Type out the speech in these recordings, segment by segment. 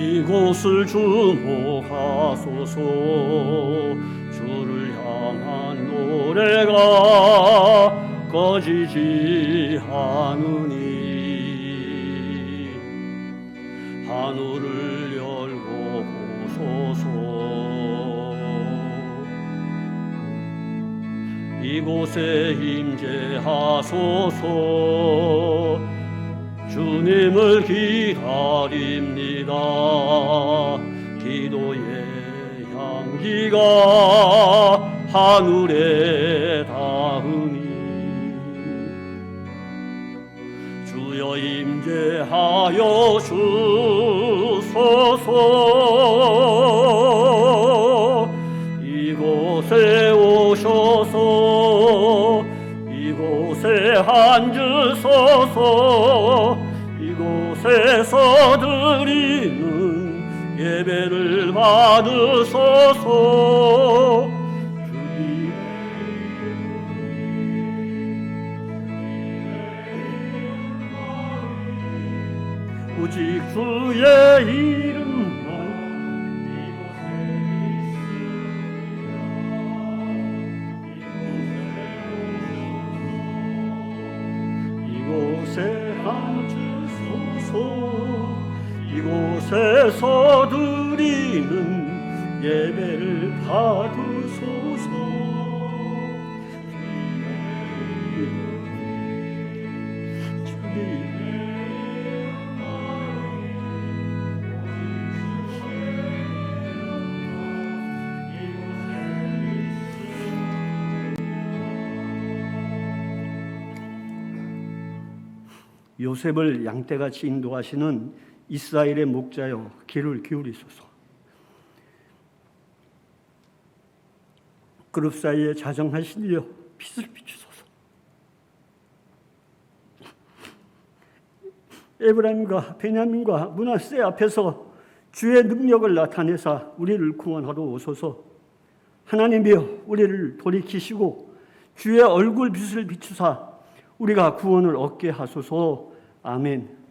이곳을 주목하소서. 주를 향한 노래가 꺼지지 않으니 하늘을 열고 보소서. 이곳에 임재하소서. 주님을 기다립니다. 기도의 향기가 하늘에 닿으니 주여 임재하여 주소서. 이곳에 오셔서 이곳에 앉으소서. 이곳에서 드리는 예배를 받으소서. 오직 주의 이름만 이곳에 앉으소서. 이곳에서 드리는 예배를 받으소서. 요셉을 양떼같이 인도하시는 이스라엘의 목자여, 귀를 기울이소서. 그룹 사이에 자정하신 이여, 빛을 비추소서. 에브라임과 베냐민과 므낫세 앞에서 주의 능력을 나타내사 우리를 구원하러 오소서. 하나님이여, 우리를 돌이키시고 주의 얼굴 빛을 비추사 우리가 구원을 얻게 하소서. 아멘.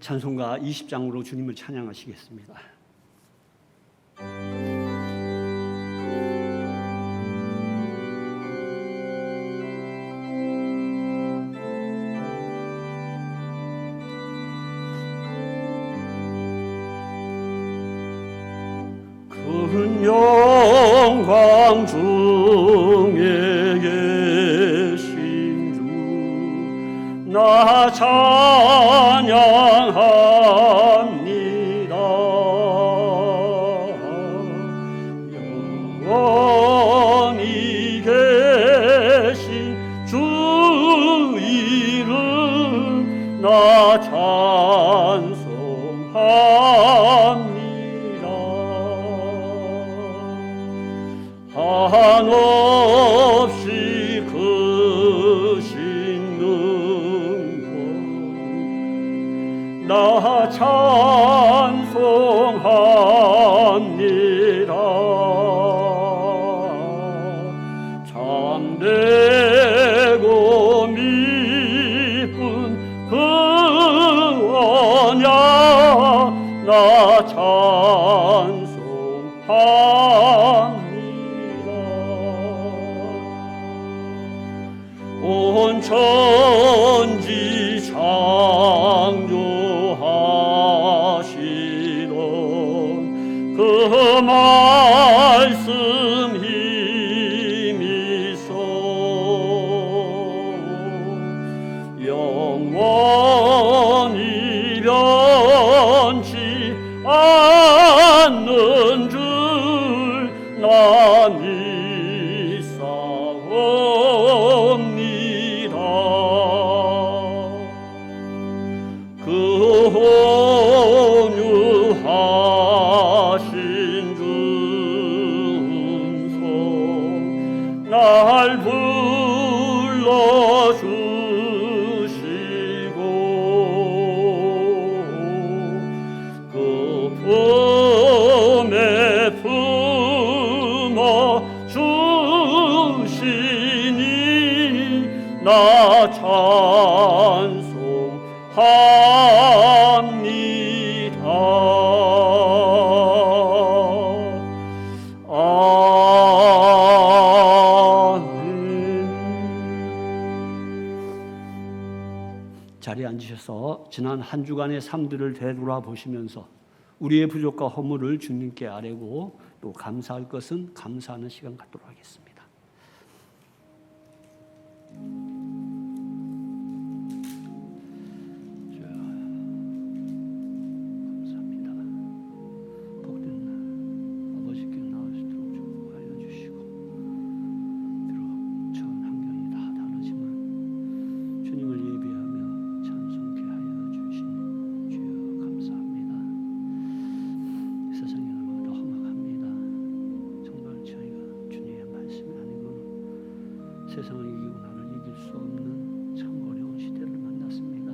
찬송가 20장으로 주님을 찬양하시겠습니다. 큰 영광 중에 계신 주 나 찬양합니다. 영원히 계신 주 이름 나 찬송합니다. 한없이 크신 능력 나 찬송합니다. 참되고 미쁜 그 언약 나 찬송합니다. 온 천지 창조하시던 그 말씀 힘있어 영원히 변치 않는 줄 나 믿사옵니다. 그 온유하신 준성 날 불러주시고 지난 한 주간의 삶들을 되돌아보시면서 우리의 부족과 허물을 주님께 아뢰고 또 감사할 것은 감사하는 시간 갖도록 하겠습니다. 세상을 이기고 나를 이길 수 없는 참 어려운 시대를 만났습니다.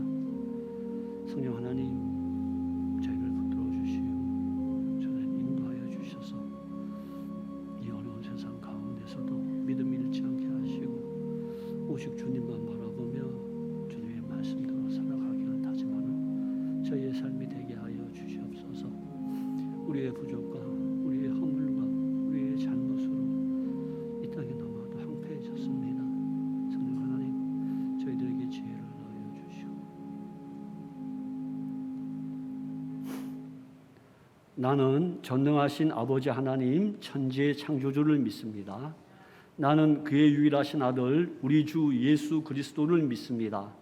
성령 하나님, 저희를 붙들어 주시고 저를 인도하여 주셔서 이 어려운 세상 가운데서도 믿음 잃지 않게 하시고 오직 주님만 바라보며 주님의 말씀대로 살아가기를 다짐하는 저희의 삶이 되게 하여 주시옵소서. 우리의 부족과 우리의 허물과 우리의 잘못으로 이 땅에 너무나도 황폐해졌습니다. 성령 하나님, 저희들에게 지혜를 넣어 주시고 나는 전능하신 아버지 하나님 천지의 창조주를 믿습니다. 나는 그의 유일하신 아들 우리 주 예수 그리스도를 믿습니다.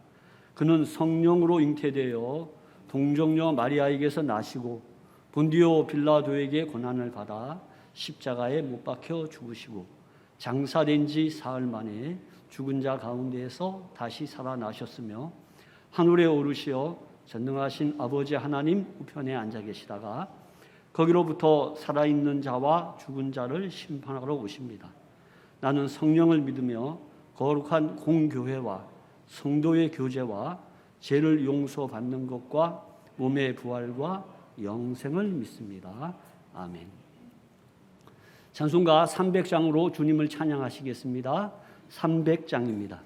그는 성령으로 잉태되어 동정녀 마리아에게서 나시고 본디오 빌라도에게 고난을 받아 십자가에 못 박혀 죽으시고 장사된 지 사흘 만에 죽은 자 가운데에서 다시 살아나셨으며 하늘에 오르시어 전능하신 아버지 하나님 우편에 앉아 계시다가 거기로부터 살아있는 자와 죽은 자를 심판하러 오십니다. 나는 성령을 믿으며 거룩한 공교회와 성도의 교제와 죄를 용서받는 것과 몸의 부활과 영생을 믿습니다. 아멘. 찬송가 300장으로 주님을 찬양하시겠습니다. 300장입니다.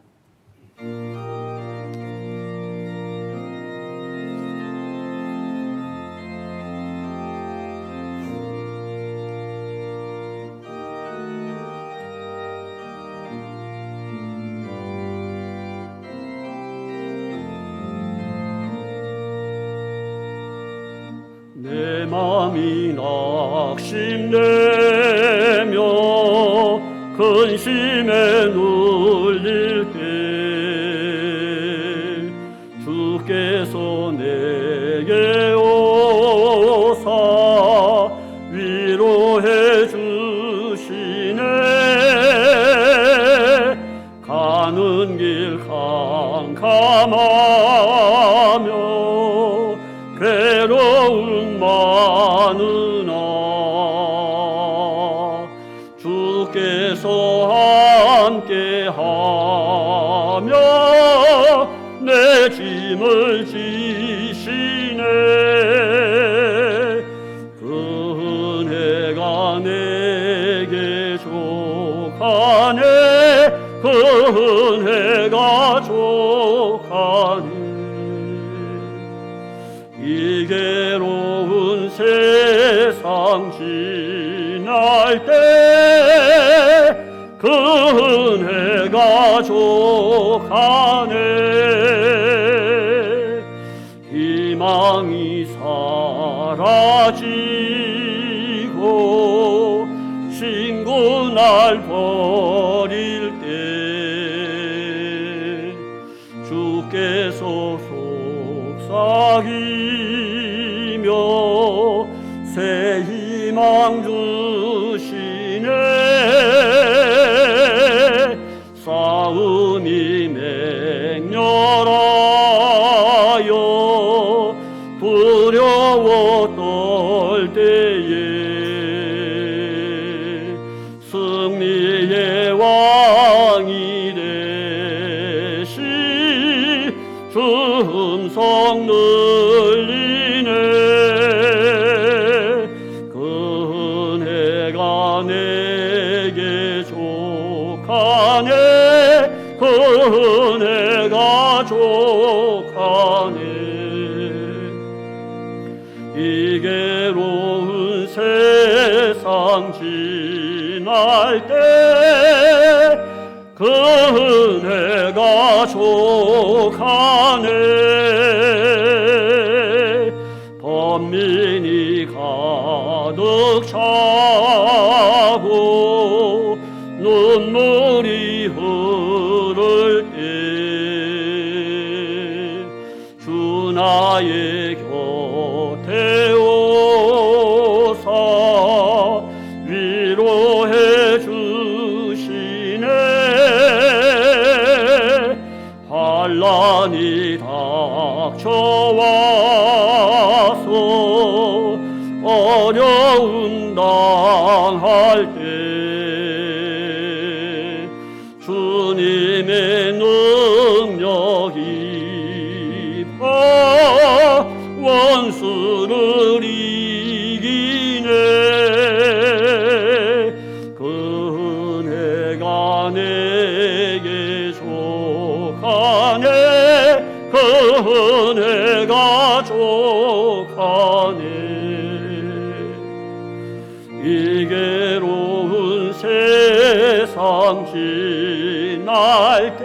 내 마음이 낙심되며 근심에 눌릴 때 주께서 내게 오사 위로해 주시네. 가는 길 캄캄하며 괴로움 많으나 주께서 함께하며 내 짐을 지시네. 그 은혜가 내게 족하네. 그 은혜가 족하네. 이 괴로운 세상 지날 때 그 은혜가 족하네. 희망이 사라지고 친구 날 버릴 때 주께서 속삭이며 새 희망 주시네. 싸움이 맹렬하여 두려워 떨 때에 승리의 왕이 되시 주 음성 들리네. 그 은혜가 내게 족하네. 그 은혜가 족하네. 이 괴로운 세상 지날 때 그 은혜가 족하네. 만민이 가득 차고 눈물이 흐를 때 주 나의 곁에 오사 위로해 주시네. 환난이 닥쳐와서 어려움 당할 때 주님의 능력이 원수를 이기네. 그 은혜가 내게 족하네. 그 은혜가 족하네. 이 괴로운 세상 지날 때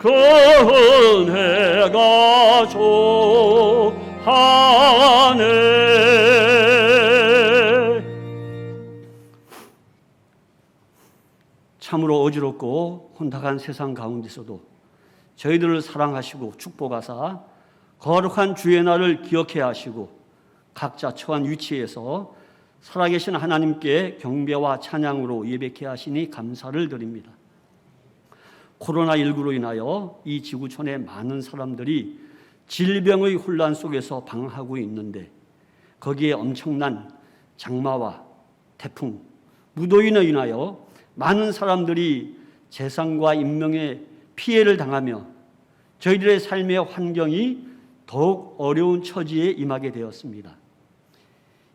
그 은혜가 족하네. 참으로 어지럽고 혼탁한 세상 가운데서도 저희들을 사랑하시고 축복하사 거룩한 주의 날을 기억해야 하시고 각자 처한 위치에서 살아계신 하나님께 경배와 찬양으로 예배케 하시니 감사를 드립니다. 코로나19로 인하여 이 지구촌의 많은 사람들이 질병의 혼란 속에서 방황하고 있는데 거기에 엄청난 장마와 태풍, 무더위로 인하여 많은 사람들이 재산과 인명의 피해를 당하며 저희들의 삶의 환경이 더욱 어려운 처지에 임하게 되었습니다.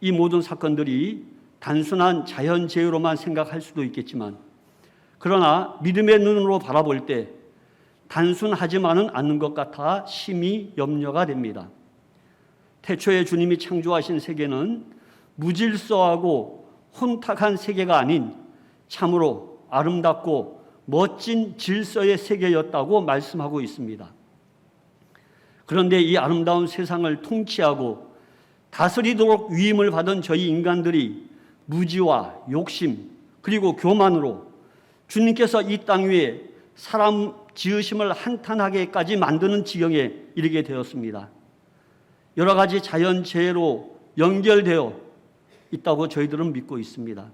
이 모든 사건들이 단순한 자연재해로만 생각할 수도 있겠지만 그러나 믿음의 눈으로 바라볼 때 단순하지만은 않는 것 같아 심히 염려가 됩니다. 태초에 주님이 창조하신 세계는 무질서하고 혼탁한 세계가 아닌 참으로 아름답고 멋진 질서의 세계였다고 말씀하고 있습니다. 그런데 이 아름다운 세상을 통치하고 다스리도록 위임을 받은 저희 인간들이 무지와 욕심 그리고 교만으로 주님께서 이 땅 위에 사람 지으심을 한탄하게까지 만드는 지경에 이르게 되었습니다. 여러 가지 자연재해로 연결되어 있다고 저희들은 믿고 있습니다.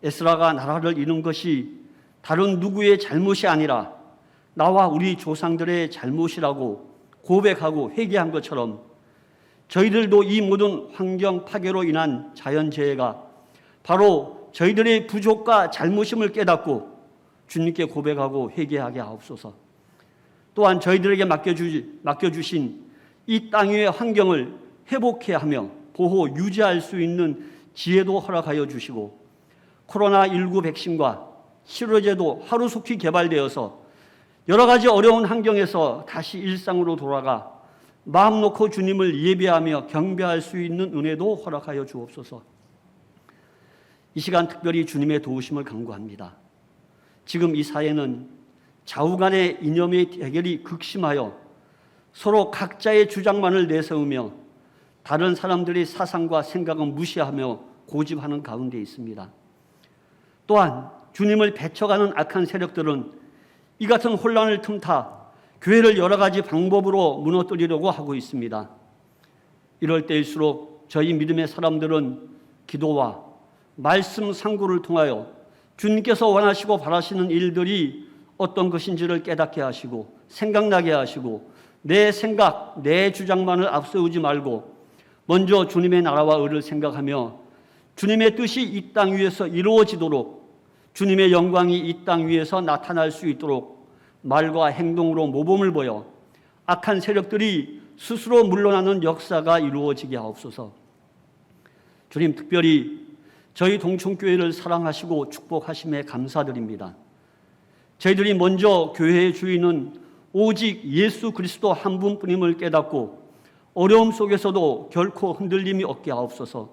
에스라가 나라를 이룬 것이 다른 누구의 잘못이 아니라 나와 우리 조상들의 잘못이라고 고백하고 회개한 것처럼 저희들도 이 모든 환경 파괴로 인한 자연재해가 바로 저희들의 부족과 잘못임을 깨닫고 주님께 고백하고 회개하게 하옵소서. 또한 저희들에게 맡겨주신 이 땅 위의 환경을 회복해 하며 보호, 유지할 수 있는 지혜도 허락하여 주시고 코로나19 백신과 치료제도 하루속히 개발되어서 여러 가지 어려운 환경에서 다시 일상으로 돌아가 마음 놓고 주님을 예배하며 경배할 수 있는 은혜도 허락하여 주옵소서. 이 시간 특별히 주님의 도우심을 간구합니다. 지금 이 사회는 좌우 간의 이념의 대결이 극심하여 서로 각자의 주장만을 내세우며 다른 사람들의 사상과 생각은 무시하며 고집하는 가운데 있습니다. 또한 주님을 배척하는 악한 세력들은 이 같은 혼란을 틈타 교회를 여러 가지 방법으로 무너뜨리려고 하고 있습니다. 이럴 때일수록 저희 믿음의 사람들은 기도와 말씀 상고를 통하여 주님께서 원하시고 바라시는 일들이 어떤 것인지를 깨닫게 하시고 생각나게 하시고 내 생각, 내 주장만을 앞세우지 말고 먼저 주님의 나라와 의를 생각하며 주님의 뜻이 이 땅 위에서 이루어지도록 주님의 영광이 이 땅 위에서 나타날 수 있도록 말과 행동으로 모범을 보여 악한 세력들이 스스로 물러나는 역사가 이루어지게 하옵소서. 주님, 특별히 저희 동천교회를 사랑하시고 축복하심에 감사드립니다. 저희들이 먼저 교회의 주인은 오직 예수 그리스도 한 분뿐임을 깨닫고 어려움 속에서도 결코 흔들림이 없게 하옵소서.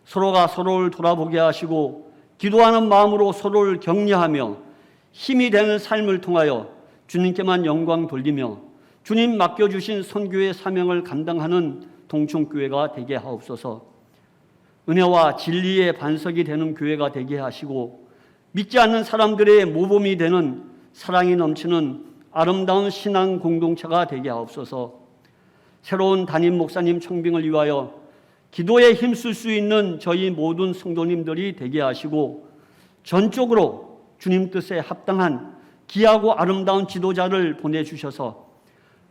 서로가 서로를 돌아보게 하시고 기도하는 마음으로 서로를 격려하며 힘이 되는 삶을 통하여 주님께만 영광 돌리며 주님 맡겨주신 선교의 사명을 감당하는 동청교회가 되게 하옵소서. 은혜와 진리의 반석이 되는 교회가 되게 하시고 믿지 않는 사람들의 모범이 되는 사랑이 넘치는 아름다운 신앙 공동체가 되게 하옵소서. 새로운 담임 목사님 청빙을 위하여 기도에 힘쓸 수 있는 저희 모든 성도님들이 되게 하시고 전적으로 주님 뜻에 합당한 귀하고 아름다운 지도자를 보내주셔서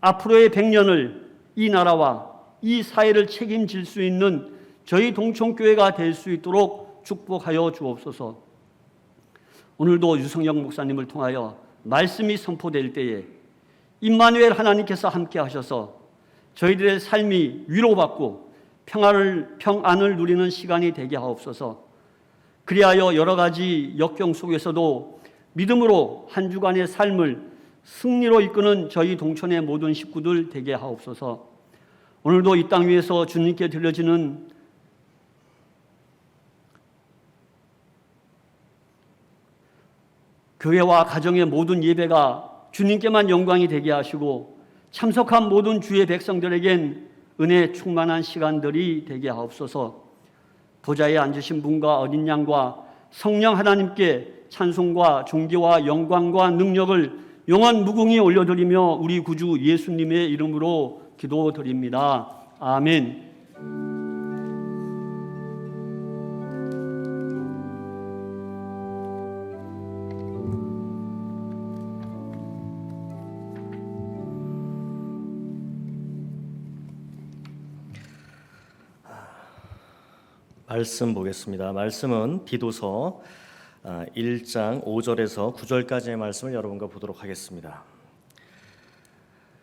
앞으로의 100년을 이 나라와 이 사회를 책임질 수 있는 저희 동청교회가 될 수 있도록 축복하여 주옵소서. 오늘도 유성영 목사님을 통하여 말씀이 선포될 때에 임마누엘 하나님께서 함께 하셔서 저희들의 삶이 위로받고 평안을 누리는 시간이 되게 하옵소서. 그리하여 여러 가지 역경 속에서도 믿음으로 한 주간의 삶을 승리로 이끄는 저희 동촌의 모든 식구들 되게 하옵소서. 오늘도 이 땅 위에서 주님께 드려지는 교회와 가정의 모든 예배가 주님께만 영광이 되게 하시고 참석한 모든 주의 백성들에겐 은혜 충만한 시간들이 되게 하옵소서. 보좌에 앉으신 분과 어린 양과 성령 하나님께 찬송과 존귀와 영광과 능력을 영원 무궁히 올려드리며 우리 구주 예수님의 이름으로 기도드립니다. 아멘. 말씀 보겠습니다. 말씀은 디도서 1장 5절에서 9절까지의 말씀을 여러분과 보도록 하겠습니다.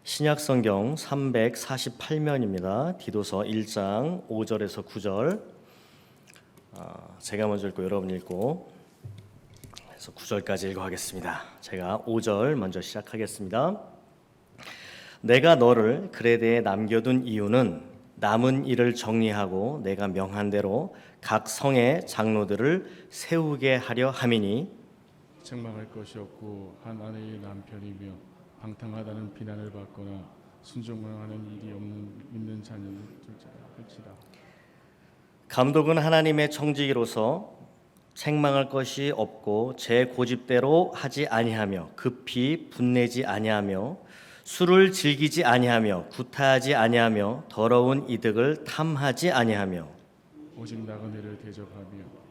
신약성경 348면입니다. 디도서 1장 5절에서 9절. 제가 먼저 읽고 여러분 읽고 해서 9절까지 읽어가겠습니다. 제가 5절 먼저 시작하겠습니다. 내가 너를 그레데에 남겨둔 이유는 남은 일을 정리하고 내가 명한 대로 각 성의 장로들을 세우게 하려 함이니 책망할 것이 없고 한 아내의 남편이며 방탕하다는 비난을 받거나 순종하는 일이 없는 믿는 자녀는 둘째라. 감독은 하나님의 청지기로서 책망할 것이 없고 제 고집대로 하지 아니하며 급히 분내지 아니하며 술을 즐기지 아니하며 구타하지 아니하며 더러운 이득을 탐하지 아니하며 오직 나그네를 대접하며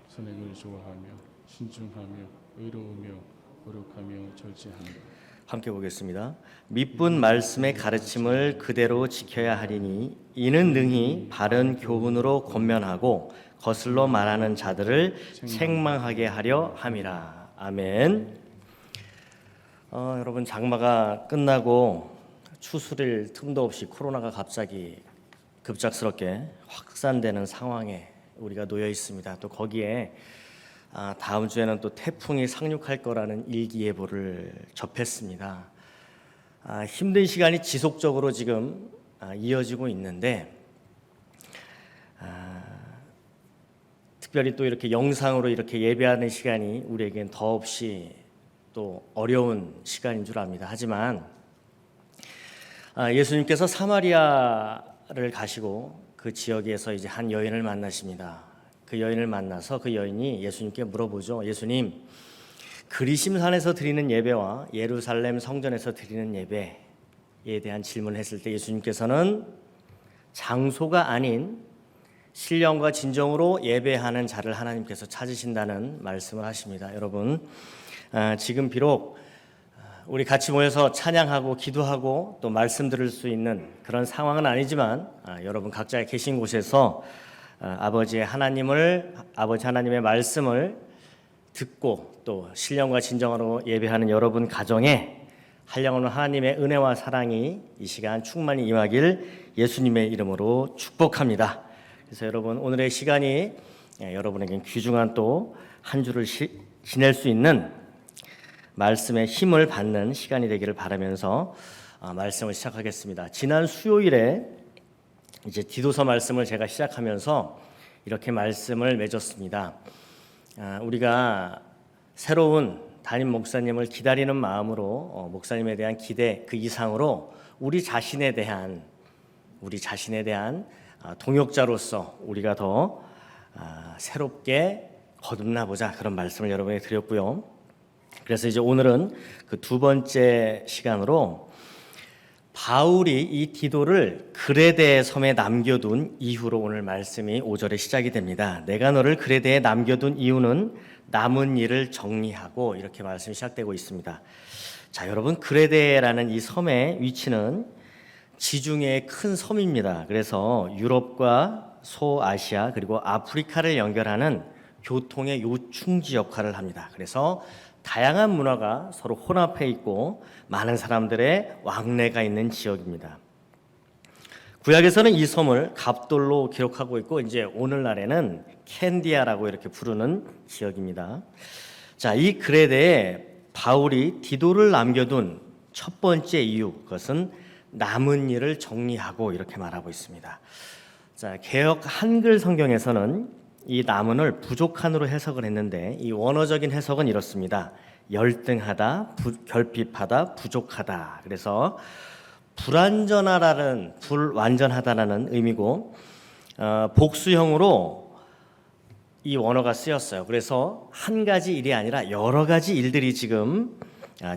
선행을 좋아하며 신중하며 의로우며 거룩하며 절제하며. 함께 보겠습니다. 미쁜 말씀의 가르침을 그대로 지켜야 하리니 이는 능히 바른 교훈으로 권면하고 거슬러 말하는 자들을 책망하게 하려 함이라. 아멘. 여러분, 장마가 끝나고 추스릴 틈도 없이 코로나가 갑자기 급작스럽게 확산되는 상황에 우리가 놓여 있습니다. 또 거기에 다음 주에는 또 태풍이 상륙할 거라는 일기예보를 접했습니다. 힘든 시간이 지속적으로 지금 이어지고 있는데 특별히 또 이렇게 영상으로 이렇게 예배하는 시간이 우리에겐 더없이 또 어려운 시간인 줄 압니다. 하지만 예수님께서 사마리아를 가시고 그 지역에서 이제 한 여인을 만나십니다. 그 여인을 만나서 그 여인이 예수님께 물어보죠. 예수님, 그리심산에서 드리는 예배와 예루살렘 성전에서 드리는 예배에 대한 질문을 했을 때 예수님께서는 장소가 아닌 신령과 진정으로 예배하는 자를 하나님께서 찾으신다는 말씀을 하십니다. 여러분, 지금 비록 우리 같이 모여서 찬양하고 기도하고 또 말씀 들을 수 있는 그런 상황은 아니지만 여러분 각자 계신 곳에서 아버지 하나님의 말씀을 듣고 또 신령과 진정으로 예배하는 여러분 가정에 한량없는 하나님의 은혜와 사랑이 이 시간 충만히 임하길 예수님의 이름으로 축복합니다. 그래서 여러분, 오늘의 시간이 여러분에겐 귀중한 또 한 주를 지낼 수 있는 말씀의 힘을 받는 시간이 되기를 바라면서 말씀을 시작하겠습니다. 지난 수요일에 이제 디도서 말씀을 제가 시작하면서 이렇게 말씀을 맺었습니다. 우리가 새로운 담임 목사님을 기다리는 마음으로 목사님에 대한 기대 그 이상으로 우리 자신에 대한 동역자로서 우리가 더 새롭게 거듭나 보자, 그런 말씀을 여러분에게 드렸고요. 그래서 이제 오늘은 그 두 번째 시간으로 바울이 이 디도를 그레데 섬에 남겨둔 이후로 오늘 말씀이 5절에 시작이 됩니다. 내가 너를 그레데에 남겨둔 이유는 남은 일을 정리하고, 이렇게 말씀이 시작되고 있습니다. 자, 여러분, 그레데라는 이 섬의 위치는 지중해의 큰 섬입니다. 그래서 유럽과 소아시아 그리고 아프리카를 연결하는 교통의 요충지 역할을 합니다. 그래서 다양한 문화가 서로 혼합해 있고 많은 사람들의 왕래가 있는 지역입니다. 구약에서는 이 섬을 갑돌로 기록하고 있고, 이제 오늘날에는 캔디아라고 이렇게 부르는 지역입니다. 자, 이 그레데에 바울이 디도를 남겨둔 첫 번째 이유, 그것은 남은 일을 정리하고, 이렇게 말하고 있습니다. 자, 개역 한글 성경에서는 이 남은을 부족한으로 해석을 했는데, 이 원어적인 해석은 이렇습니다. 열등하다, 결핍하다, 부족하다. 그래서 불완전하다라는 의미고, 복수형으로 이 원어가 쓰였어요. 그래서 한 가지 일이 아니라 여러 가지 일들이 지금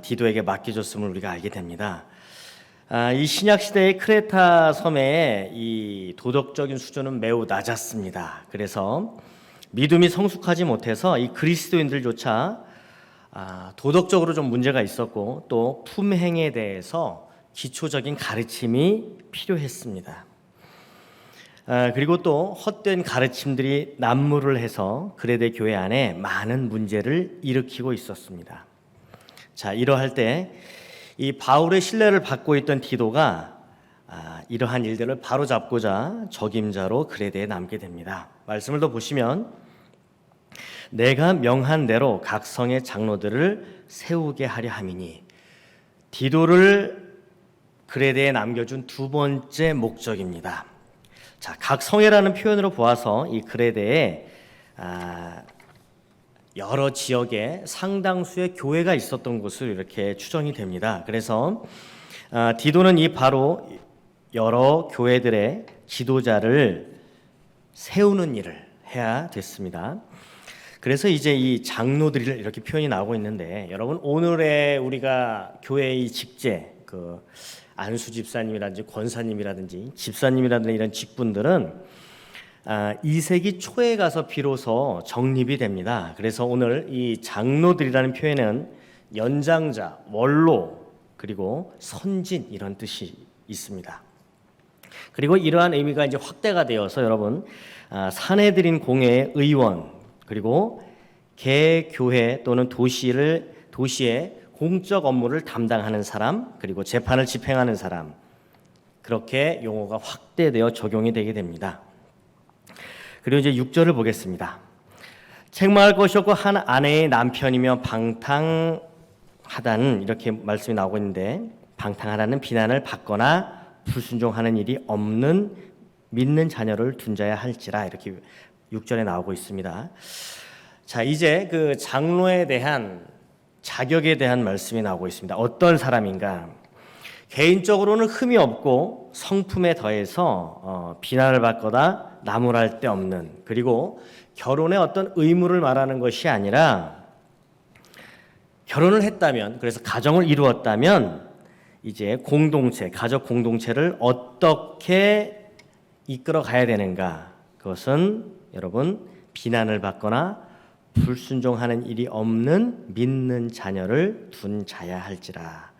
디도에게 맡겨졌음을 우리가 알게 됩니다. 이 신약 시대의 크레타 섬의 이 도덕적인 수준은 매우 낮았습니다. 그래서 믿음이 성숙하지 못해서 이 그리스도인들조차 도덕적으로 좀 문제가 있었고, 또 품행에 대해서 기초적인 가르침이 필요했습니다. 그리고 또 헛된 가르침들이 난무를 해서 그레데 교회 안에 많은 문제를 일으키고 있었습니다. 자, 이러할 때 이 바울의 신뢰를 받고 있던 디도가 이러한 일들을 바로잡고자 적임자로 그레데에 남게 됩니다. 말씀을 더 보시면, 내가 명한 대로 각 성의 장로들을 세우게 하려 함이니, 디도를 그레데에 남겨준 두 번째 목적입니다. 자, 각 성회라는 표현으로 보아서 이 그레데에 여러 지역에 상당수의 교회가 있었던 곳을 이렇게 추정이 됩니다. 그래서 디도는 이 바로 여러 교회들의 지도자를 세우는 일을 해야 됐습니다. 그래서 이제 이 장로들을 이렇게 표현이 나오고 있는데, 여러분, 오늘의 우리가 교회의 직제, 그 안수 집사님이라든지 권사님이라든지 집사님이라든지 이런 직분들은 2세기 초에 가서 비로소 정립이 됩니다. 그래서 오늘 이 장로들이라는 표현은 연장자, 원로, 그리고 선진, 이런 뜻이 있습니다. 그리고 이러한 의미가 이제 확대가 되어서 여러분, 사내들인 공회의 의원, 그리고 개교회 또는 도시의 공적 업무를 담당하는 사람, 그리고 재판을 집행하는 사람, 그렇게 용어가 확대되어 적용이 되게 됩니다. 그리고 이제 6절을 보겠습니다. 책망할 것이 없고 한 아내의 남편이며 방탕하다는, 이렇게 말씀이 나오고 있는데, 방탕하다는 비난을 받거나 불순종하는 일이 없는 믿는 자녀를 둔 자야 할지라, 이렇게 6절에 나오고 있습니다. 자, 이제 그 장로에 대한 자격에 대한 말씀이 나오고 있습니다. 어떤 사람인가? 개인적으로는 흠이 없고 성품에 더해서 비난을 받거나 나무랄 데 없는, 그리고 결혼의 어떤 의무를 말하는 것이 아니라, 결혼을 했다면, 그래서 가정을 이루었다면 이제 가족 공동체를 어떻게 이끌어 가야 되는가? 그것은 여러분, 비난을 받거나 불순종하는 일이 없는 믿는 자녀를 둔 자야 할지라.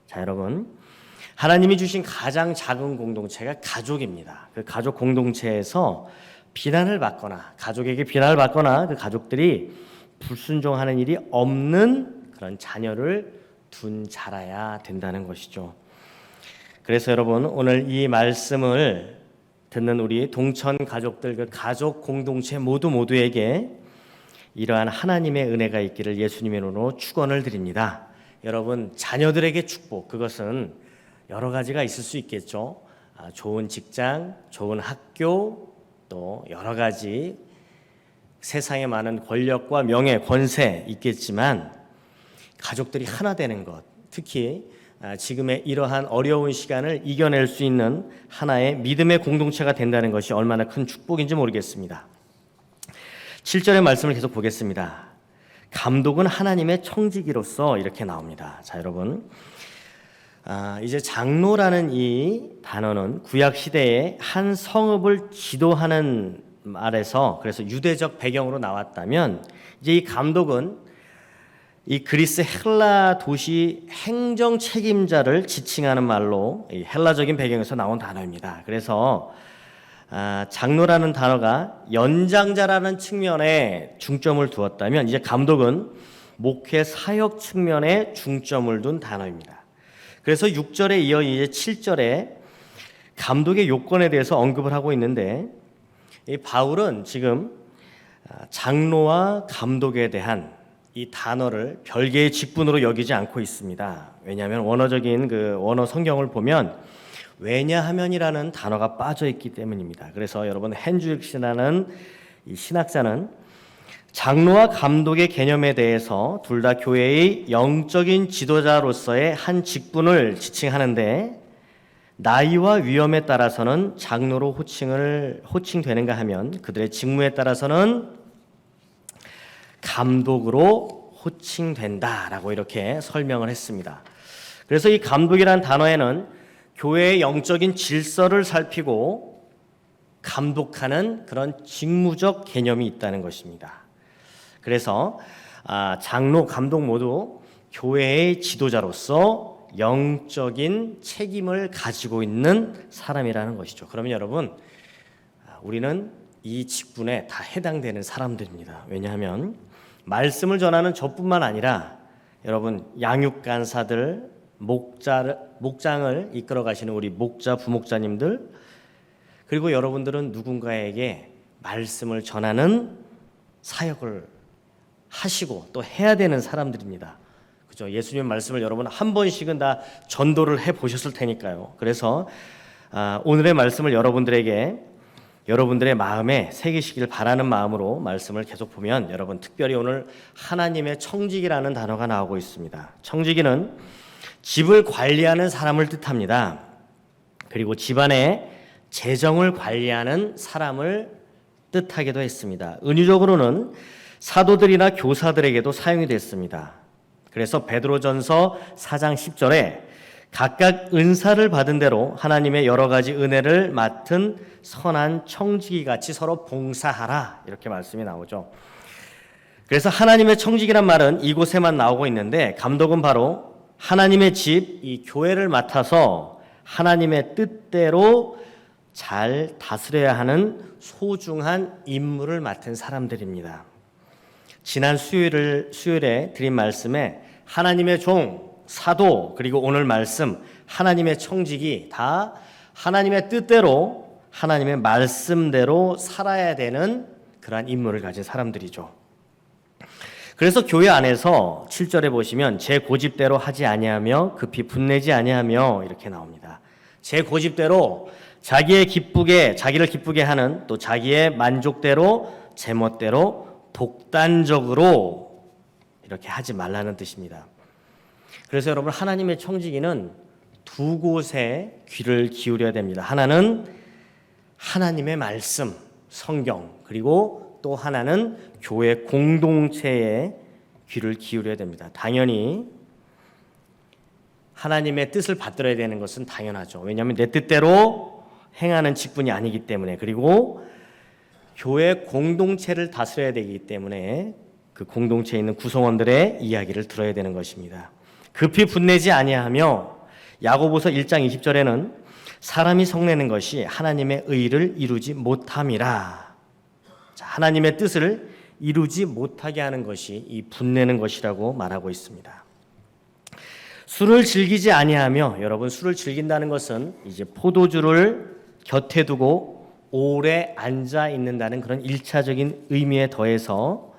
자, 여러분, 하나님이 주신 가장 작은 공동체가 가족입니다. 그 가족 공동체에서 가족에게 비난을 받거나 그 가족들이 불순종하는 일이 없는 그런 자녀를 둔 자라야 된다는 것이죠. 그래서 여러분, 오늘 이 말씀을 듣는 우리 동천 가족들, 그 가족 공동체 모두에게 이러한 하나님의 은혜가 있기를 예수님의 이름으로 축원을 드립니다. 여러분, 자녀들에게 축복, 그것은 여러 가지가 있을 수 있겠죠. 좋은 직장, 좋은 학교, 또 여러 가지 세상에 많은 권력과 명예, 권세 있겠지만, 가족들이 하나 되는 것, 특히 지금의 이러한 어려운 시간을 이겨낼 수 있는 하나의 믿음의 공동체가 된다는 것이 얼마나 큰 축복인지 모르겠습니다. 7절의 말씀을 계속 보겠습니다. 감독은 하나님의 청지기로서 이렇게 나옵니다. 자, 여러분, 이제 장로라는 이 단어는 구약 시대에 한 성읍을 지도하는 말에서 그래서 유대적 배경으로 나왔다면, 이제 이 감독은 이 그리스 헬라 도시 행정 책임자를 지칭하는 말로 이 헬라적인 배경에서 나온 단어입니다. 그래서 장로라는 단어가 연장자라는 측면에 중점을 두었다면, 이제 감독은 목회 사역 측면에 중점을 둔 단어입니다. 그래서 6절에 이어 이제 7절에 감독의 요건에 대해서 언급을 하고 있는데, 이 바울은 지금 장로와 감독에 대한 이 단어를 별개의 직분으로 여기지 않고 있습니다. 왜냐하면 원어적인 그 원어 성경을 보면 왜냐하면이라는 단어가 빠져 있기 때문입니다. 그래서 여러분 헨주익이라는 이 신학자는 장로와 감독의 개념에 대해서 둘 다 교회의 영적인 지도자로서의 한 직분을 지칭하는데, 나이와 위험에 따라서는 장로로 호칭되는가 하면 그들의 직무에 따라서는 감독으로 호칭된다라고 이렇게 설명을 했습니다. 그래서 이 감독이라는 단어에는 교회의 영적인 질서를 살피고 감독하는 그런 직무적 개념이 있다는 것입니다. 그래서 장로, 감독 모두 교회의 지도자로서 영적인 책임을 가지고 있는 사람이라는 것이죠. 그러면 여러분, 우리는 이 직분에 다 해당되는 사람들입니다. 왜냐하면 말씀을 전하는 저뿐만 아니라 여러분 양육간사들, 목장을 이끌어 가시는 우리 목자, 부목자님들, 그리고 여러분들은 누군가에게 말씀을 전하는 사역을 하시고 또 해야 되는 사람들입니다. 그죠? 예수님 말씀을 여러분 한 번씩은 다 전도를 해 보셨을 테니까요. 그래서 오늘의 말씀을 여러분들의 마음에 새기시길 바라는 마음으로 말씀을 계속 보면, 여러분 특별히 오늘 하나님의 청지기라는 단어가 나오고 있습니다. 청지기는 집을 관리하는 사람을 뜻합니다. 그리고 집안의 재정을 관리하는 사람을 뜻하기도 했습니다. 은유적으로는 사도들이나 교사들에게도 사용이 됐습니다. 그래서 베드로전서 4장 10절에 각각 은사를 받은 대로 하나님의 여러 가지 은혜를 맡은 선한 청지기 같이 서로 봉사하라, 이렇게 말씀이 나오죠. 그래서 하나님의 청지기란 말은 이곳에만 나오고 있는데, 감독은 바로 하나님의 집, 이 교회를 맡아서 하나님의 뜻대로 잘 다스려야 하는 소중한 임무를 맡은 사람들입니다. 지난 수요일에 드린 말씀에 하나님의 종, 사도, 그리고 오늘 말씀 하나님의 청지기, 다 하나님의 뜻대로 하나님의 말씀대로 살아야 되는 그러한 임무를 가진 사람들이죠. 그래서 교회 안에서 7절에 보시면 제 고집대로 하지 아니하며 급히 분내지 아니하며 이렇게 나옵니다. 제 고집대로 자기를 기쁘게 하는, 또 자기의 만족대로 제멋대로 독단적으로 이렇게 하지 말라는 뜻입니다. 그래서 여러분, 하나님의 청지기는 두 곳에 귀를 기울여야 됩니다. 하나는 하나님의 말씀, 성경, 그리고 또 하나는 교회 공동체에 귀를 기울여야 됩니다. 당연히 하나님의 뜻을 받들어야 되는 것은 당연하죠. 왜냐하면 내 뜻대로 행하는 직분이 아니기 때문에, 그리고 교회 공동체를 다스려야 되기 때문에 그 공동체에 있는 구성원들의 이야기를 들어야 되는 것입니다. 급히 분내지 아니하며, 야고보서 1장 20절에는 사람이 성내는 것이 하나님의 의를 이루지 못함이라. 자, 하나님의 뜻을 이루지 못하게 하는 것이 이 분내는 것이라고 말하고 있습니다. 술을 즐기지 아니하며, 여러분 술을 즐긴다는 것은 이제 포도주를 곁에 두고 오래 앉아 있는다는 그런 1차적인 의미에 더해서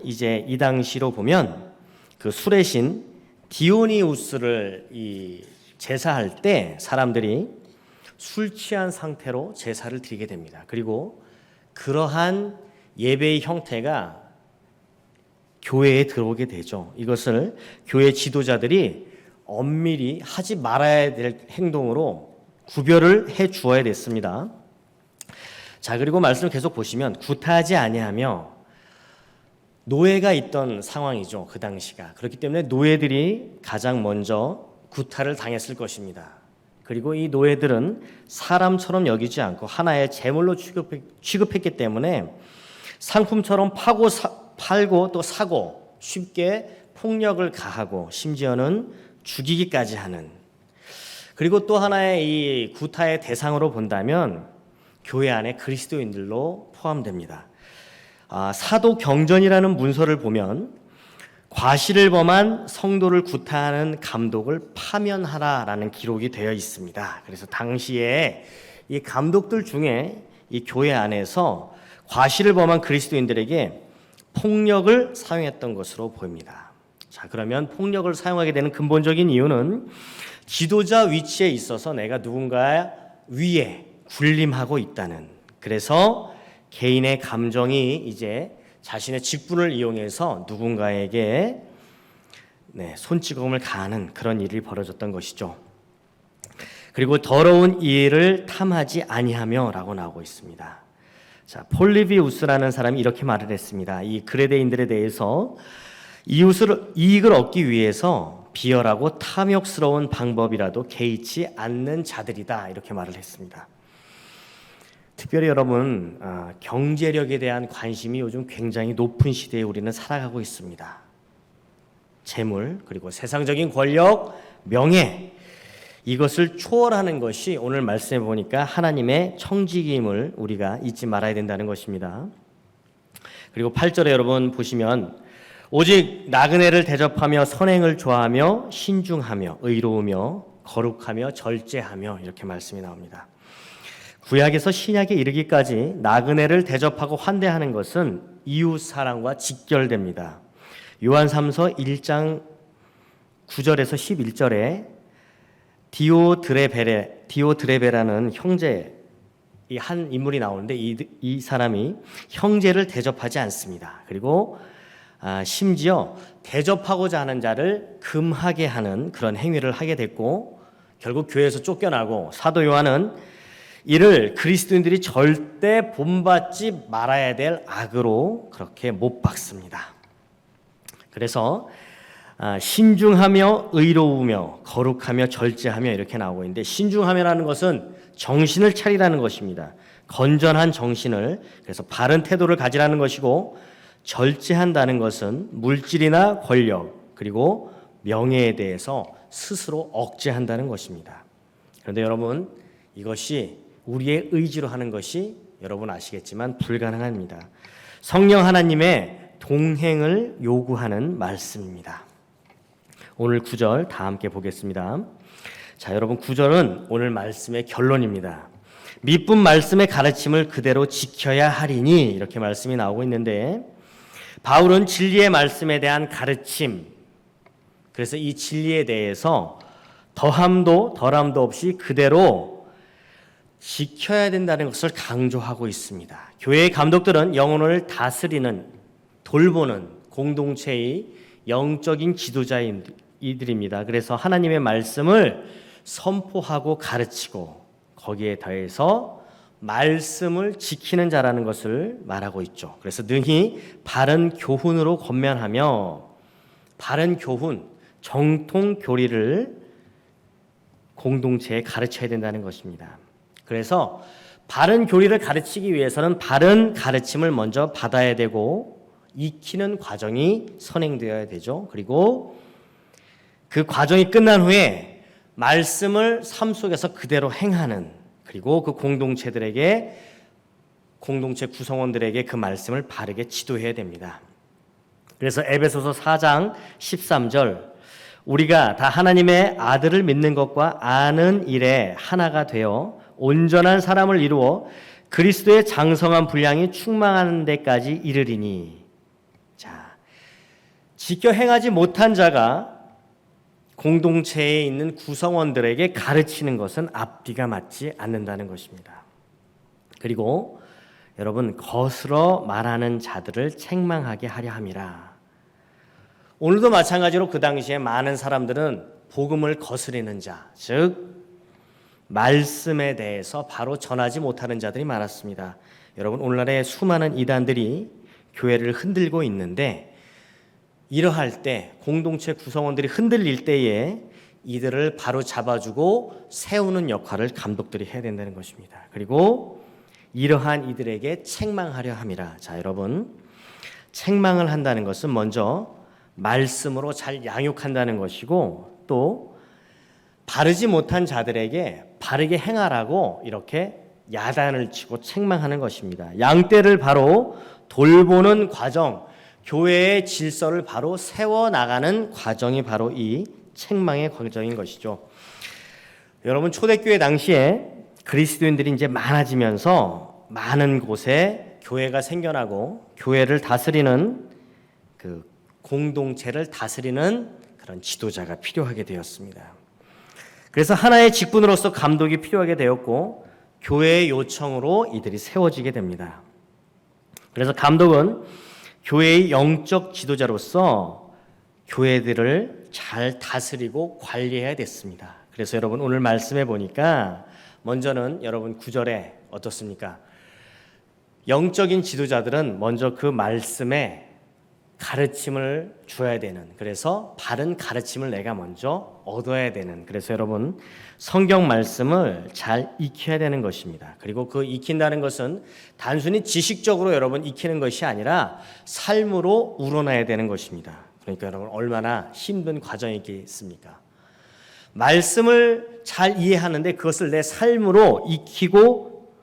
이제 이 당시로 보면 그 술의 신 디오니우스를 제사할 때 사람들이 술 취한 상태로 제사를 드리게 됩니다. 그리고 그러한 예배의 형태가 교회에 들어오게 되죠. 이것을 교회 지도자들이 엄밀히 하지 말아야 될 행동으로 구별을 해 주어야 됐습니다. 자, 그리고 말씀을 계속 보시면 구타하지 아니하며 노예가 있던 상황이죠. 그 당시가. 그렇기 때문에 노예들이 가장 먼저 구타를 당했을 것입니다. 그리고 이 노예들은 사람처럼 여기지 않고 하나의 재물로 취급했기 때문에 상품처럼 팔고 또 사고 쉽게 폭력을 가하고 심지어는 죽이기까지 하는, 그리고 또 하나의 이 구타의 대상으로 본다면 교회 안에 그리스도인들로 포함됩니다. 사도경전이라는 문서를 보면 과실을 범한 성도를 구타하는 감독을 파면하라라는 기록이 되어 있습니다. 그래서 당시에 이 감독들 중에 이 교회 안에서 과실을 범한 그리스도인들에게 폭력을 사용했던 것으로 보입니다. 자, 그러면 폭력을 사용하게 되는 근본적인 이유는 지도자 위치에 있어서 내가 누군가 위에 군림하고 있다는, 그래서 개인의 감정이 이제 자신의 직분을 이용해서 누군가에게 손찌검을 가하는 그런 일이 벌어졌던 것이죠. 그리고 더러운 이를 탐하지 아니하며라고 나오고 있습니다. 자, 폴리비우스라는 사람이 이렇게 말을 했습니다. 이 그레데인들에 대해서 이익을 얻기 위해서 비열하고 탐욕스러운 방법이라도 개의치 않는 자들이다, 이렇게 말을 했습니다. 특별히 여러분, 경제력에 대한 관심이 요즘 굉장히 높은 시대에 우리는 살아가고 있습니다. 재물, 그리고 세상적인 권력, 명예, 이것을 초월하는 것이 오늘 말씀해 보니까 하나님의 청지기임을 우리가 잊지 말아야 된다는 것입니다. 그리고 8절에 여러분 보시면 오직 나그네를 대접하며 선행을 좋아하며 신중하며 의로우며 거룩하며 절제하며 이렇게 말씀이 나옵니다. 구약에서 신약에 이르기까지 나그네를 대접하고 환대하는 것은 이웃 사랑과 직결됩니다. 요한 3서 1장 9절에서 11절에 디오드레베라는 형제, 이 한 인물이 나오는데 이 사람이 형제를 대접하지 않습니다. 그리고 심지어 대접하고자 하는 자를 금하게 하는 그런 행위를 하게 됐고 결국 교회에서 쫓겨나고, 사도 요한은 이를 그리스도인들이 절대 본받지 말아야 될 악으로 그렇게 못 박습니다. 그래서 신중하며 의로우며 거룩하며 절제하며 이렇게 나오고 있는데, 신중하며라는 것은 정신을 차리라는 것입니다. 건전한 정신을, 그래서 바른 태도를 가지라는 것이고, 절제한다는 것은 물질이나 권력 그리고 명예에 대해서 스스로 억제한다는 것입니다. 그런데 여러분, 이것이 우리의 의지로 하는 것이 여러분 아시겠지만 불가능합니다. 성령 하나님의 동행을 요구하는 말씀입니다. 오늘 9절 다 함께 보겠습니다. 자, 여러분, 9절은 오늘 말씀의 결론입니다. 미쁜 말씀의 가르침을 그대로 지켜야 하리니, 이렇게 말씀이 나오고 있는데, 바울은 진리의 말씀에 대한 가르침, 그래서 이 진리에 대해서 더함도 덜함도 없이 그대로 지켜야 된다는 것을 강조하고 있습니다. 교회의 감독들은 영혼을 다스리는, 돌보는 공동체의 영적인 지도자이들입니다. 그래서 하나님의 말씀을 선포하고 가르치고 거기에 더해서 말씀을 지키는 자라는 것을 말하고 있죠. 그래서 능히 바른 교훈으로 권면하며, 바른 교훈, 정통 교리를 공동체에 가르쳐야 된다는 것입니다. 그래서 바른 교리를 가르치기 위해서는 바른 가르침을 먼저 받아야 되고 익히는 과정이 선행되어야 되죠. 그리고 그 과정이 끝난 후에 말씀을 삶 속에서 그대로 행하는, 그리고 그 공동체 구성원들에게 그 말씀을 바르게 지도해야 됩니다. 그래서 에베소서 4장 13절, 우리가 다 하나님의 아들을 믿는 것과 아는 일에 하나가 되어 온전한 사람을 이루어 그리스도의 장성한 분량이 충만한 데까지 이르리니. 자, 지켜 행하지 못한 자가 공동체에 있는 구성원들에게 가르치는 것은 앞뒤가 맞지 않는다는 것입니다. 그리고 여러분, 거스러 말하는 자들을 책망하게 하려 함이라. 오늘도 마찬가지로 그 당시에 많은 사람들은 복음을 거스리는 자, 즉 말씀에 대해서 바로 전하지 못하는 자들이 많았습니다. 여러분, 오늘날의 수많은 이단들이 교회를 흔들고 있는데, 이러할 때 공동체 구성원들이 흔들릴 때에 이들을 바로 잡아주고 세우는 역할을 감독들이 해야 된다는 것입니다. 그리고 이러한 이들에게 책망하려 함이라. 자, 여러분, 책망을 한다는 것은 먼저 말씀으로 잘 양육한다는 것이고, 또 바르지 못한 자들에게 바르게 행하라고 이렇게 야단을 치고 책망하는 것입니다. 양떼를 바로 돌보는 과정, 교회의 질서를 바로 세워나가는 과정이 바로 이 책망의 과정인 것이죠. 여러분, 초대교회 당시에 그리스도인들이 이제 많아지면서 많은 곳에 교회가 생겨나고 교회를 다스리는 그 공동체를 다스리는 그런 지도자가 필요하게 되었습니다. 그래서 하나의 직분으로서 감독이 필요하게 되었고, 교회의 요청으로 이들이 세워지게 됩니다. 그래서 감독은 교회의 영적 지도자로서 교회들을 잘 다스리고 관리해야 됐습니다. 그래서 여러분, 오늘 말씀해 보니까 먼저는 여러분 9절에 어떻습니까? 영적인 지도자들은 먼저 그 말씀에 가르침을 줘야 되는, 그래서 바른 가르침을 내가 먼저 얻어야 되는, 그래서 여러분 성경 말씀을 잘 익혀야 되는 것입니다. 그리고 그 익힌다는 것은 단순히 지식적으로 여러분 익히는 것이 아니라 삶으로 우러나야 되는 것입니다. 그러니까 여러분, 얼마나 힘든 과정이겠습니까? 말씀을 잘 이해하는데 그것을 내 삶으로 익히고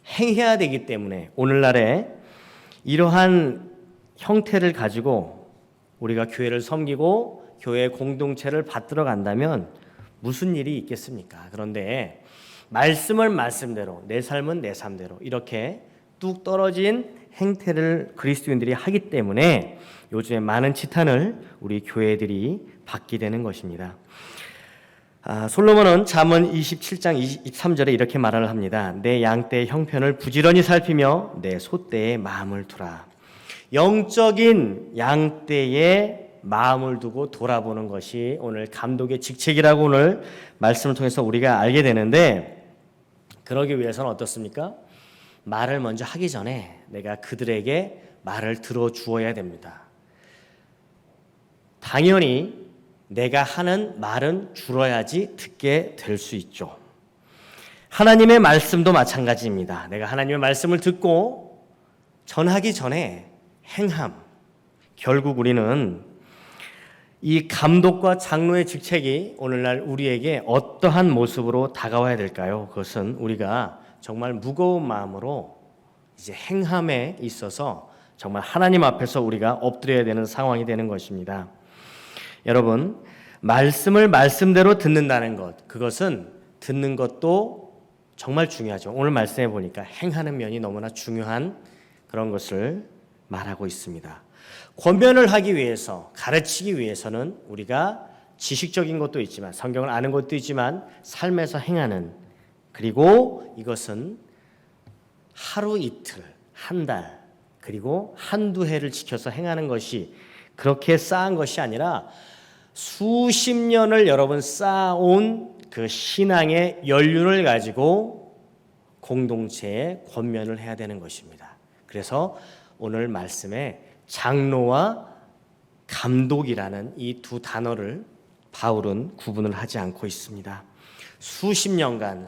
행해야 되기 때문에 오늘날에 이러한 형태를 가지고 우리가 교회를 섬기고 교회 공동체를 받들어 간다면 무슨 일이 있겠습니까? 그런데 말씀을 말씀대로, 내 삶은 내 삶대로 이렇게 뚝 떨어진 행태를 그리스도인들이 하기 때문에 요즘에 많은 지탄을 우리 교회들이 받게 되는 것입니다. 솔로몬은 잠언 27장 23절에 이렇게 말을 합니다. 내 양떼의 형편을 부지런히 살피며 내 소떼의 마음을 두라. 영적인 양떼의 마음을 두고 돌아보는 것이 오늘 감독의 직책이라고 오늘 말씀을 통해서 우리가 알게 되는데, 그러기 위해서는 어떻습니까? 말을 먼저 하기 전에 내가 그들에게 말을 들어주어야 됩니다. 당연히 내가 하는 말은 줄어야지 듣게 될 수 있죠. 하나님의 말씀도 마찬가지입니다. 내가 하나님의 말씀을 듣고 전하기 전에 행함. 결국 우리는 이 감독과 장로의 직책이 오늘날 우리에게 어떠한 모습으로 다가와야 될까요? 그것은 우리가 정말 무거운 마음으로 이제 행함에 있어서 정말 하나님 앞에서 우리가 엎드려야 되는 상황이 되는 것입니다. 여러분, 말씀을 말씀대로 듣는다는 것, 그것은 듣는 것도 정말 중요하죠. 오늘 말씀해 보니까 행하는 면이 너무나 중요한 그런 것을 말하고 있습니다. 권면을 하기 위해서, 가르치기 위해서는 우리가 지식적인 것도 있지만, 성경을 아는 것도 있지만 삶에서 행하는, 그리고 이것은 하루 이틀, 한 달, 그리고 한두 해를 지켜서 행하는 것이 그렇게 쌓은 것이 아니라 수십 년을 여러분 쌓아온 그 신앙의 연륜을 가지고 공동체에 권면을 해야 되는 것입니다. 그래서 오늘 말씀에 장로와 감독이라는 이 두 단어를 바울은 구분을 하지 않고 있습니다. 수십 년간,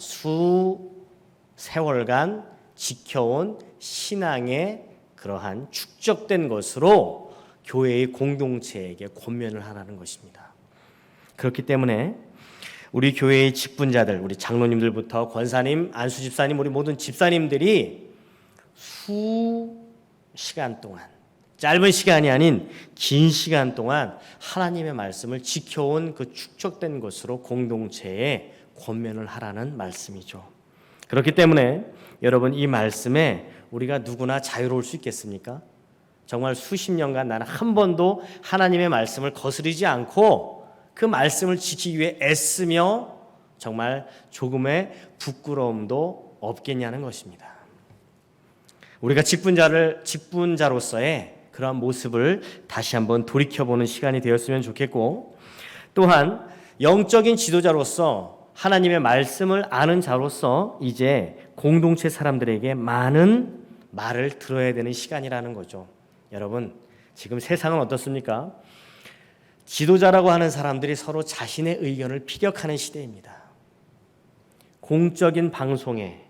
수세월간 지켜온 신앙의 그러한 축적된 것으로 교회의 공동체에게 권면을 하라는 것입니다. 그렇기 때문에 우리 교회의 직분자들, 우리 장로님들부터 권사님, 안수 집사님, 우리 모든 집사님들이 시간 동안, 짧은 시간이 아닌 긴 시간 동안 하나님의 말씀을 지켜온 그 축적된 것으로 공동체에 권면을 하라는 말씀이죠. 그렇기 때문에 여러분, 이 말씀에 우리가 누구나 자유로울 수 있겠습니까? 정말 수십 년간 나는 한 번도 하나님의 말씀을 거스르지 않고 그 말씀을 지키기 위해 애쓰며 정말 조금의 부끄러움도 없겠냐는 것입니다. 우리가 직분자로서의 그러한 모습을 다시 한번 돌이켜보는 시간이 되었으면 좋겠고, 또한 영적인 지도자로서 하나님의 말씀을 아는 자로서 이제 공동체 사람들에게 많은 말을 들어야 되는 시간이라는 거죠. 여러분, 지금 세상은 어떻습니까? 지도자라고 하는 사람들이 서로 자신의 의견을 피력하는 시대입니다. 공적인 방송에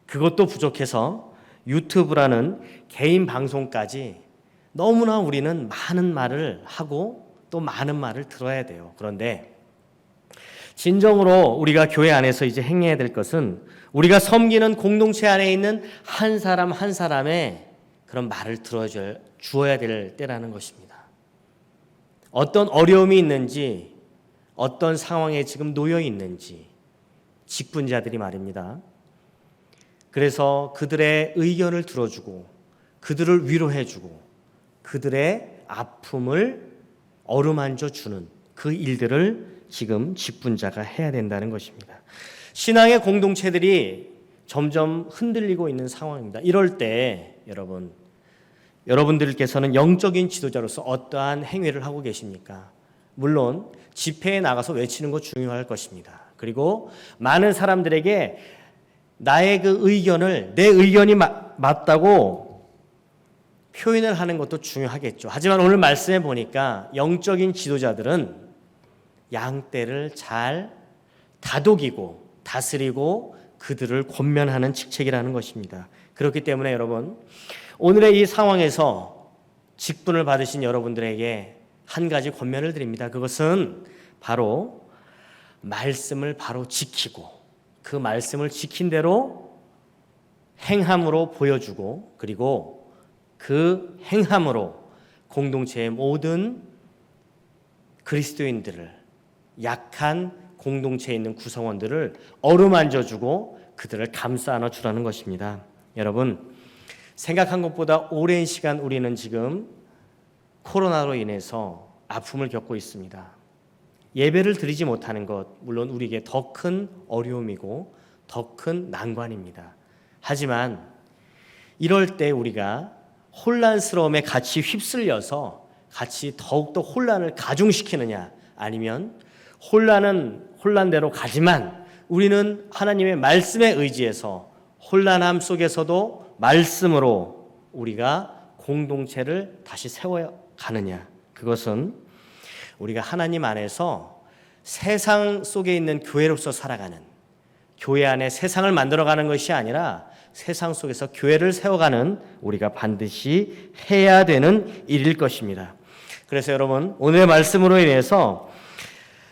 그것도 부족해서 유튜브라는 개인 방송까지 너무나 우리는 많은 말을 하고 또 많은 말을 들어야 돼요. 그런데 진정으로 우리가 교회 안에서 이제 행해야 될 것은 우리가 섬기는 공동체 안에 있는 한 사람 한 사람의 그런 말을 주어야 될 때라는 것입니다. 어떤 어려움이 있는지, 어떤 상황에 지금 놓여 있는지 직분자들이 말입니다. 그래서 그들의 의견을 들어주고 그들을 위로해주고 그들의 아픔을 어루만져 주는 그 일들을 지금 직분자가 해야 된다는 것입니다. 신앙의 공동체들이 점점 흔들리고 있는 상황입니다. 이럴 때 여러분들께서는 영적인 지도자로서 어떠한 행위를 하고 계십니까? 물론 집회에 나가서 외치는 것 중요할 것입니다. 그리고 많은 사람들에게 나의 그 의견을, 내 의견이 맞다고 표현을 하는 것도 중요하겠죠. 하지만 오늘 말씀해 보니까 영적인 지도자들은 양떼를 잘 다독이고 다스리고 그들을 권면하는 직책이라는 것입니다. 그렇기 때문에 여러분, 오늘의 이 상황에서 직분을 받으신 여러분들에게 한 가지 권면을 드립니다. 그것은 바로 말씀을 바로 지키고 그 말씀을 지킨 대로 행함으로 보여주고 그리고 그 행함으로 공동체의 모든 그리스도인들을, 약한 공동체에 있는 구성원들을 어루만져주고 그들을 감싸 안아주라는 것입니다. 여러분, 생각한 것보다 오랜 시간 우리는 지금 코로나로 인해서 아픔을 겪고 있습니다. 예배를 드리지 못하는 것, 물론 우리에게 더 큰 어려움이고 더 큰 난관입니다. 하지만 이럴 때 우리가 혼란스러움에 같이 휩쓸려서 같이 더욱더 혼란을 가중시키느냐, 아니면 혼란은 혼란대로 가지만 우리는 하나님의 말씀에 의지해서 혼란함 속에서도 말씀으로 우리가 공동체를 다시 세워가느냐, 그것은 우리가 하나님 안에서 세상 속에 있는 교회로서 살아가는, 교회 안에 세상을 만들어가는 것이 아니라 세상 속에서 교회를 세워가는 우리가 반드시 해야 되는 일일 것입니다. 그래서 여러분, 오늘의 말씀으로 인해서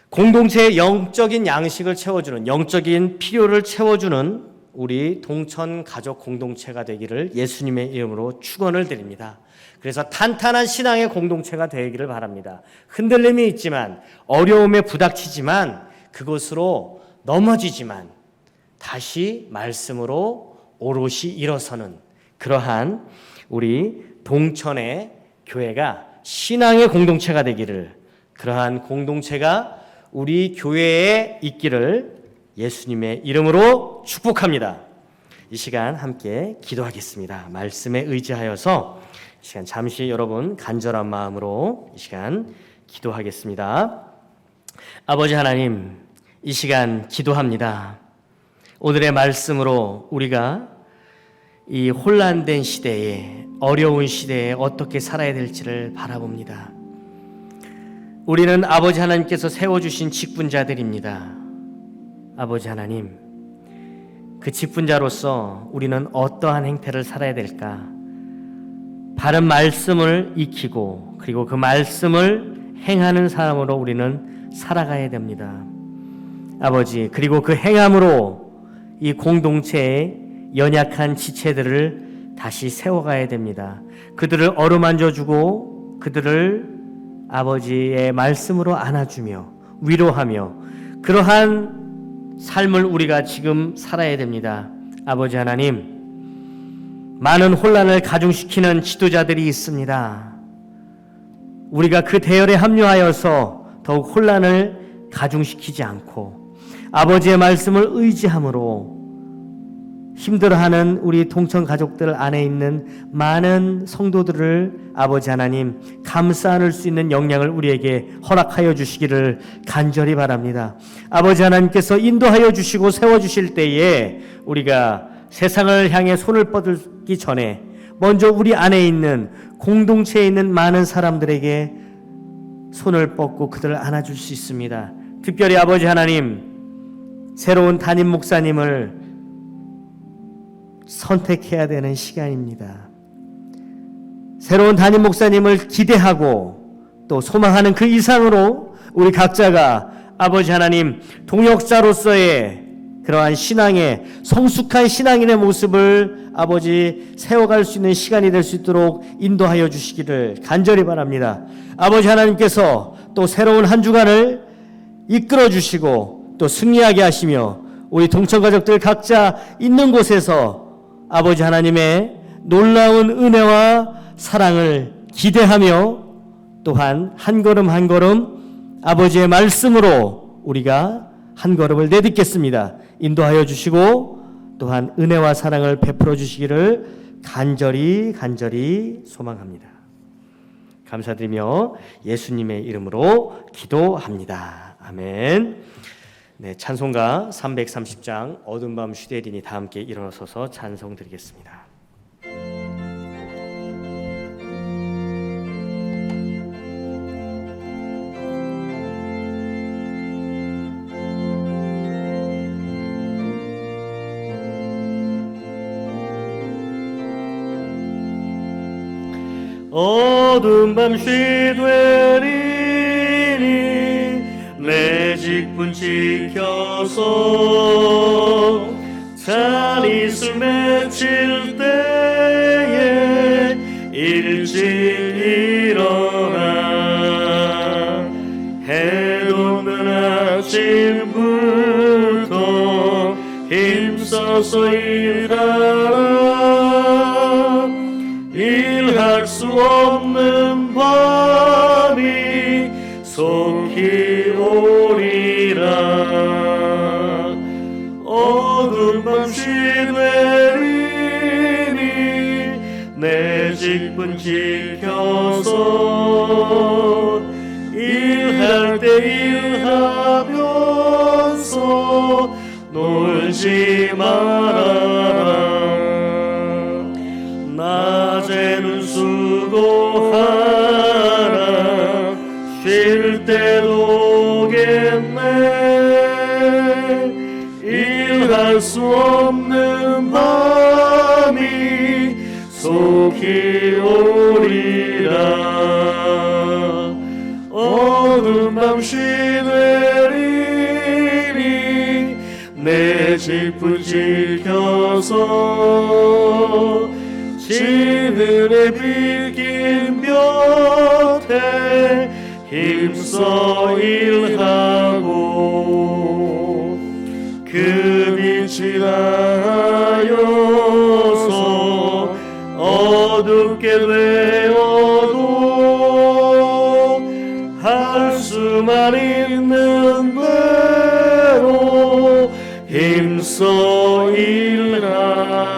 공동체의 영적인 양식을 채워주는, 영적인 필요를 채워주는 우리 동천 가족 공동체가 되기를 예수님의 이름으로 축원을 드립니다. 그래서 탄탄한 신앙의 공동체가 되기를 바랍니다. 흔들림이 있지만, 어려움에 부닥치지만, 그것으로 넘어지지만 다시 말씀으로 오롯이 일어서는 그러한 우리 동천의 교회가 신앙의 공동체가 되기를, 그러한 공동체가 우리 교회에 있기를 예수님의 이름으로 축복합니다. 이 시간 함께 기도하겠습니다. 말씀에 의지하여서 이 시간 잠시 여러분 간절한 마음으로 이 시간 기도하겠습니다. 아버지 하나님, 이 시간 기도합니다. 오늘의 말씀으로 우리가 이 혼란된 시대에, 어려운 시대에 어떻게 살아야 될지를 바라봅니다. 우리는 아버지 하나님께서 세워주신 직분자들입니다. 아버지 하나님, 그 직분자로서 우리는 어떠한 행태를 살아야 될까? 바른 말씀을 익히고 그리고 그 말씀을 행하는 사람으로 우리는 살아가야 됩니다. 아버지, 그리고 그 행함으로 이 공동체의 연약한 지체들을 다시 세워가야 됩니다. 그들을 어루만져주고 그들을 아버지의 말씀으로 안아주며 위로하며 그러한 삶을 우리가 지금 살아야 됩니다. 아버지 하나님, 많은 혼란을 가중시키는 지도자들이 있습니다. 우리가 그 대열에 합류하여서 더욱 혼란을 가중시키지 않고 아버지의 말씀을 의지함으로 힘들어하는 우리 동천 가족들 안에 있는 많은 성도들을 아버지 하나님 감싸 안을 수 있는 역량을 우리에게 허락하여 주시기를 간절히 바랍니다. 아버지 하나님께서 인도하여 주시고 세워주실 때에 우리가 세상을 향해 손을 뻗기 전에 먼저 우리 안에 있는 공동체에 있는 많은 사람들에게 손을 뻗고 그들을 안아줄 수 있습니다. 특별히 아버지 하나님, 새로운 담임 목사님을 선택해야 되는 시간입니다. 새로운 담임 목사님을 기대하고 또 소망하는 그 이상으로 우리 각자가 아버지 하나님 동역자로서의 그러한 신앙의 성숙한 신앙인의 모습을 아버지 세워갈 수 있는 시간이 될 수 있도록 인도하여 주시기를 간절히 바랍니다. 아버지 하나님께서 또 새로운 한 주간을 이끌어 주시고 또 승리하게 하시며 우리 동천가족들 각자 있는 곳에서 아버지 하나님의 놀라운 은혜와 사랑을 기대하며 또한 한 걸음 한 걸음 아버지의 말씀으로 우리가 한 걸음을 내딛겠습니다. 인도하여 주시고 또한 은혜와 사랑을 베풀어 주시기를 간절히 소망합니다. 감사드리며 예수님의 이름으로 기도합니다. 아멘. 네, 찬송가 330장 어두운 밤 슈데린이 다 함께 일어서서 찬송 드리겠습니다. 어두운 밤 슈데린이 내 직분 지켜서 잔이슬 맺힐 때에 일찍 일어나 해 돋는 아침부터 힘써서 일하라. 일할 수 없는 밤이 속히 오리라. 어두운 밤 슈데린이 내 직분 지켜서 일할 때 일하면서 놀지 말아라. 낮에는 수고하라. 쉴 때도 오겠네. 일할 수 없는 밤이 속히 오리라. 어두운 밤 슈데린이 내 직분 지켜서 지늘에 빌긴 볕에 힘써 일하고 그 빛이 나여서 어둡게 되어도 할 수만 있는 대로 힘써 일하라.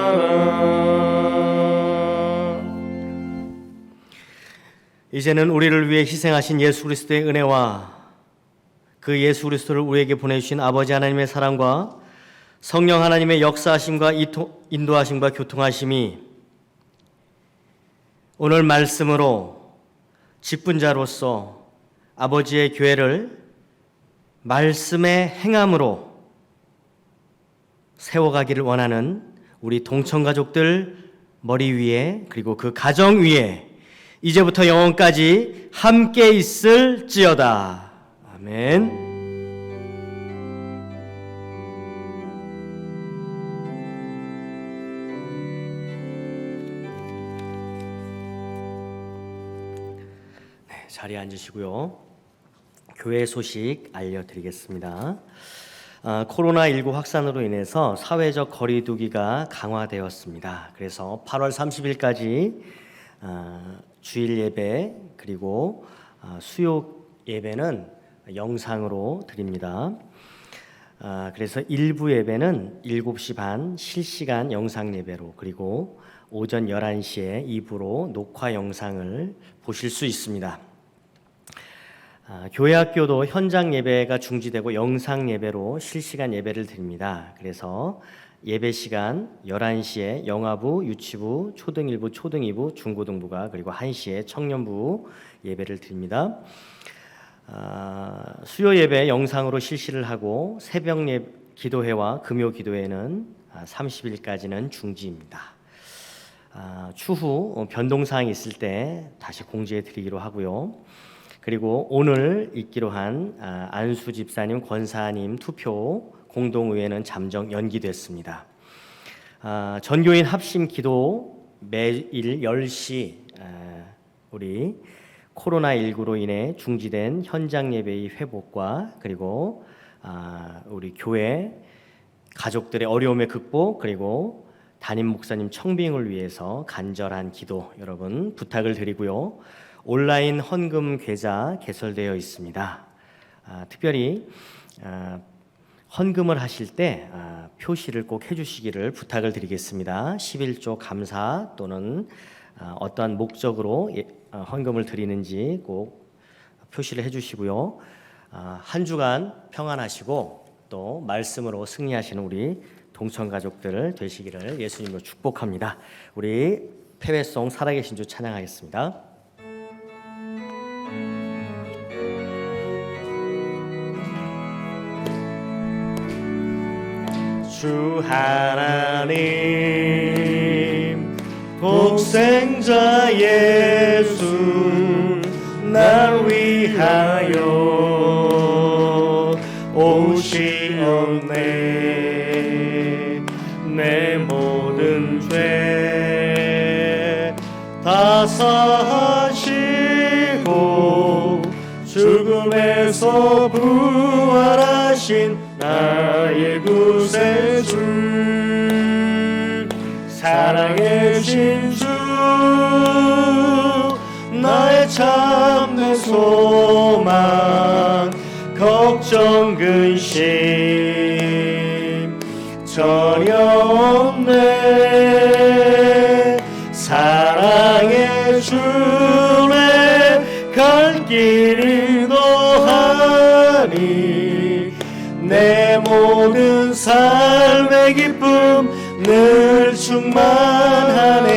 이제는 우리를 위해 희생하신 예수 그리스도의 은혜와 그 예수 그리스도를 우리에게 보내주신 아버지 하나님의 사랑과 성령 하나님의 역사하심과 인도하심과 교통하심이 오늘 말씀으로 직분자로서 아버지의 교회를 말씀의 행함으로 세워가기를 원하는 우리 동천가족들 머리 위에 그리고 그 가정 위에 이제부터 영원까지 함께 있을지어다. 아멘. 네, 자리에 앉으시고요. 교회 소식 알려드리겠습니다. 코로나19 확산으로 인해서 사회적 거리 두기가 강화되었습니다. 그래서 8월 30일까지 주일 예배 그리고 수요 예배는 영상으로 드립니다. 그래서 일부 예배는 7시 반 실시간 영상 예배로, 그리고 오전 11시에 2부로 녹화 영상을 보실 수 있습니다. 교회 학교도 현장 예배가 중지되고 영상 예배로 실시간 예배를 드립니다. 그래서 예배 시간 11시에 영아부, 유치부, 초등 1부, 초등 2부, 중고등부가, 그리고 1시에 청년부 예배를 드립니다. 수요 예배 영상으로 실시를 하고 새벽 기도회와 금요 기도회는 30일까지는 중지입니다. 추후 변동사항이 있을 때 다시 공지해 드리기로 하고요. 그리고 오늘 있기로 한 안수 집사님, 권사님 투표 공동의회는 잠정 연기됐습니다. 전교인 합심 기도 매일 10시 우리 코로나19로 인해 중지된 현장 예배의 회복과, 그리고 우리 교회 가족들의 어려움의 극복, 그리고 담임 목사님 청빙을 위해서 간절한 기도 여러분 부탁을 드리고요. 온라인 헌금 계좌 개설되어 있습니다. 특별히 헌금을 하실 때 표시를 꼭 해주시기를 부탁을 드리겠습니다. 11조 감사 또는 어떠한 목적으로 헌금을 드리는지 꼭 표시를 해주시고요. 한 주간 평안하시고 또 말씀으로 승리하시는 우리 동천 가족들 되시기를 예수님으로 축복합니다. 우리 패배송 살아계신 주 찬양하겠습니다. 주 하나님 독생자 예수 날 위하여 오시었네. 내 모든 죄 다 사하시고 죽음에서 부활하신 나의 구세주, 사랑해주신 주 나의 참된 소망, 걱정 근심 전혀 없네. 사랑의 주내 갈 길이 더하니 내 모든 삶의 기쁨 늘 충만하네.